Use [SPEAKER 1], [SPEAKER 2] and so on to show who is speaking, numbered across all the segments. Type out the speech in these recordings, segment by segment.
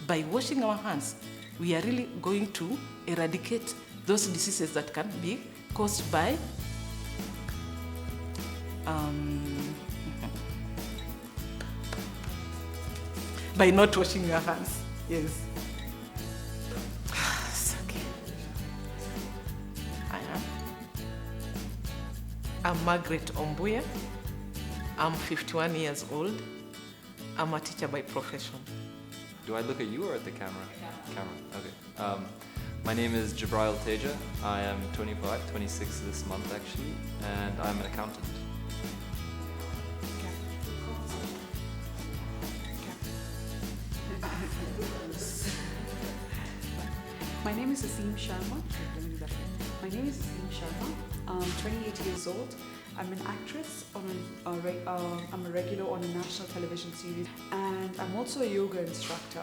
[SPEAKER 1] by washing our hands, we are really going to eradicate those diseases that can be caused by by not washing your hands. Yes. It's okay. I'm Margaret Ombuya. I'm 51 years old. I'm a teacher by profession.
[SPEAKER 2] Do I look at you or at the camera? Yeah. Camera, okay. My name is Jibril Teja. I am 25, 26 this month actually, and I'm an accountant.
[SPEAKER 3] My name is Asim Sharma. My name is Asim Sharma. I'm 28 years old. I'm an actress I'm a regular on a national television series, and I'm also a yoga instructor.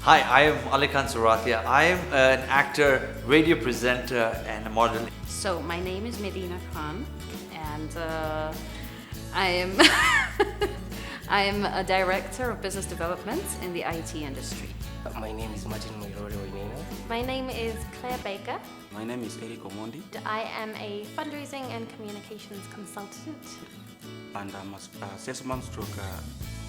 [SPEAKER 4] Hi, I am Alikan Surathia. I am an actor, radio presenter, and a model.
[SPEAKER 5] So my name is Medina Khan, and I am I am a director of business development in the IT industry.
[SPEAKER 6] My name is Martin Moirore Wainena.
[SPEAKER 7] My name is Claire Baker.
[SPEAKER 8] My name is Eric Omondi.
[SPEAKER 7] I am a fundraising and communications consultant.
[SPEAKER 8] And I'm a salesman stroke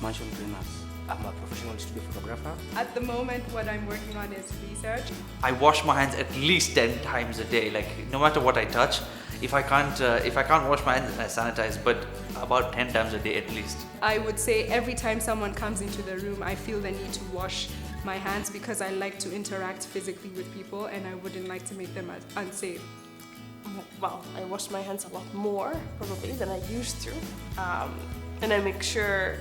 [SPEAKER 8] mansion trainers.
[SPEAKER 6] I'm a professional studio photographer.
[SPEAKER 9] At the moment, what I'm working on is research.
[SPEAKER 4] I wash my hands at least 10 times a day. Like no matter what I touch, if I can't wash my hands, I sanitize. But about 10 times a day at least.
[SPEAKER 9] I would say every time someone comes into the room, I feel the need to wash my hands because I like to interact physically with people and I wouldn't like to make them unsafe.
[SPEAKER 10] Well, I wash my hands a lot more probably than I used to, and I make sure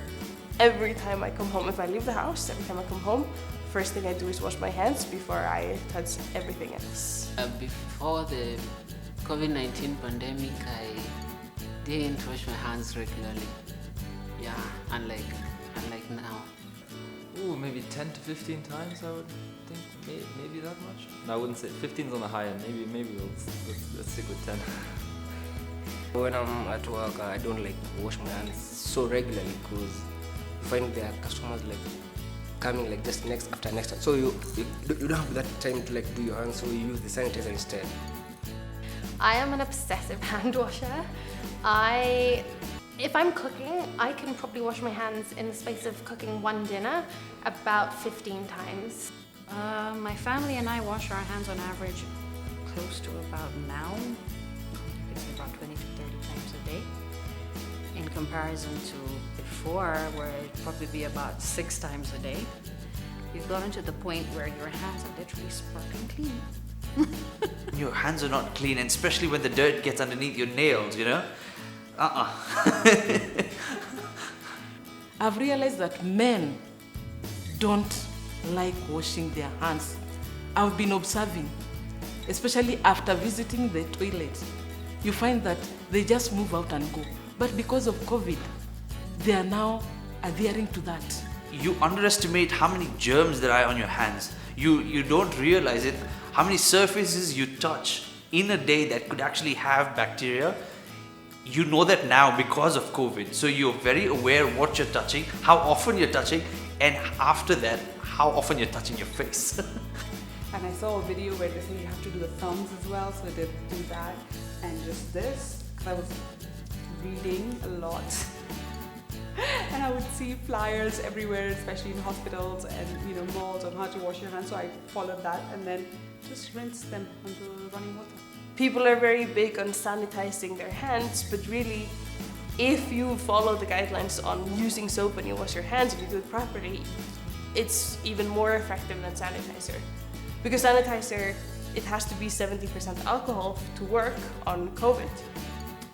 [SPEAKER 10] every time I come home, if I leave the house, every time I come home, first thing I do is wash my hands before I touch everything else.
[SPEAKER 11] Before the COVID-19 pandemic, I didn't wash my hands regularly. Yeah, unlike now.
[SPEAKER 2] Ooh, maybe 10 to 15 times I would think, maybe that much? No, I wouldn't say, 15's on the high end, maybe let's stick with 10.
[SPEAKER 6] When I'm at work, I don't like wash my hands so regularly because you find there are customers like coming like just next after next time. So you don't have that time to like do your hands, so you use the sanitizer instead.
[SPEAKER 7] I am an obsessive hand washer. If I'm cooking, I can probably wash my hands in the space of cooking one dinner about 15 times.
[SPEAKER 5] My family and I wash our hands on average close to about now. It's about 20 to 30 times a day. In comparison to before, where it'd probably be about 6 times a day. You've gotten to the point where your hands are literally sparkling clean.
[SPEAKER 4] Your hands are not clean, and especially when the dirt gets underneath your nails, you know?
[SPEAKER 1] I've realized that men don't like washing their hands. I've been observing, especially after visiting the toilet. You find that they just move out and go. But because of COVID, they are now adhering to that.
[SPEAKER 4] You underestimate how many germs there are on your hands. You don't realize it, how many surfaces you touch in a day that could actually have bacteria. You know that now because of COVID. So you're very aware what you're touching, how often you're touching, and after that, how often you're touching your face.
[SPEAKER 3] And I saw a video where they say you have to do the thumbs as well, so they do that and just this, because I was reading a lot. And I would see flyers everywhere, especially in hospitals and malls, on how to wash your hands. So I followed that and then just rinse them under running water.
[SPEAKER 10] People are very big on sanitizing their hands, but really, if you follow the guidelines on using soap when you wash your hands, if you do it properly, it's even more effective than sanitizer. Because sanitizer, it has to be 70% alcohol to work on COVID.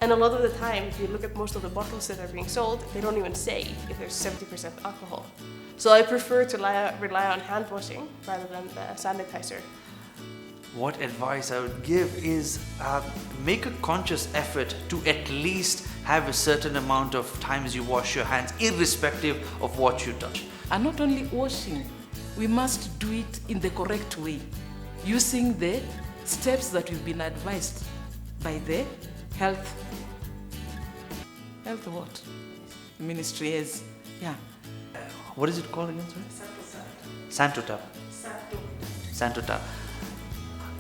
[SPEAKER 10] And a lot of the time, if you look at most of the bottles that are being sold, they don't even say if there's 70% alcohol. So I prefer to rely on hand washing rather than the sanitizer.
[SPEAKER 4] What advice I would give is make a conscious effort to at least have a certain amount of times you wash your hands, irrespective of what you touch.
[SPEAKER 1] And not only washing, we must do it in the correct way, using the steps that we've been advised by the health what? Ministry is, yeah.
[SPEAKER 4] What is it called again, sorry?
[SPEAKER 1] SATO.
[SPEAKER 4] SATO tap. SATO tap.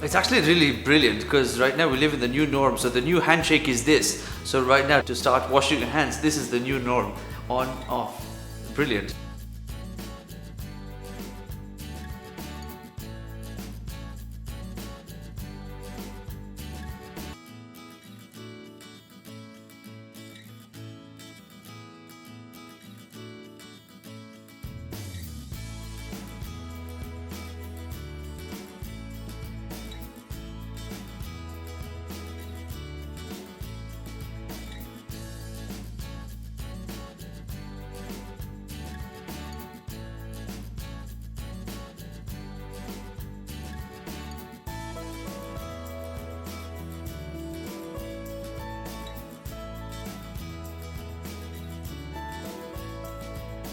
[SPEAKER 4] It's actually really brilliant because right now we live in the new norm. So the new handshake is this. So right now to start washing your hands, this is the new norm. On, off. Brilliant.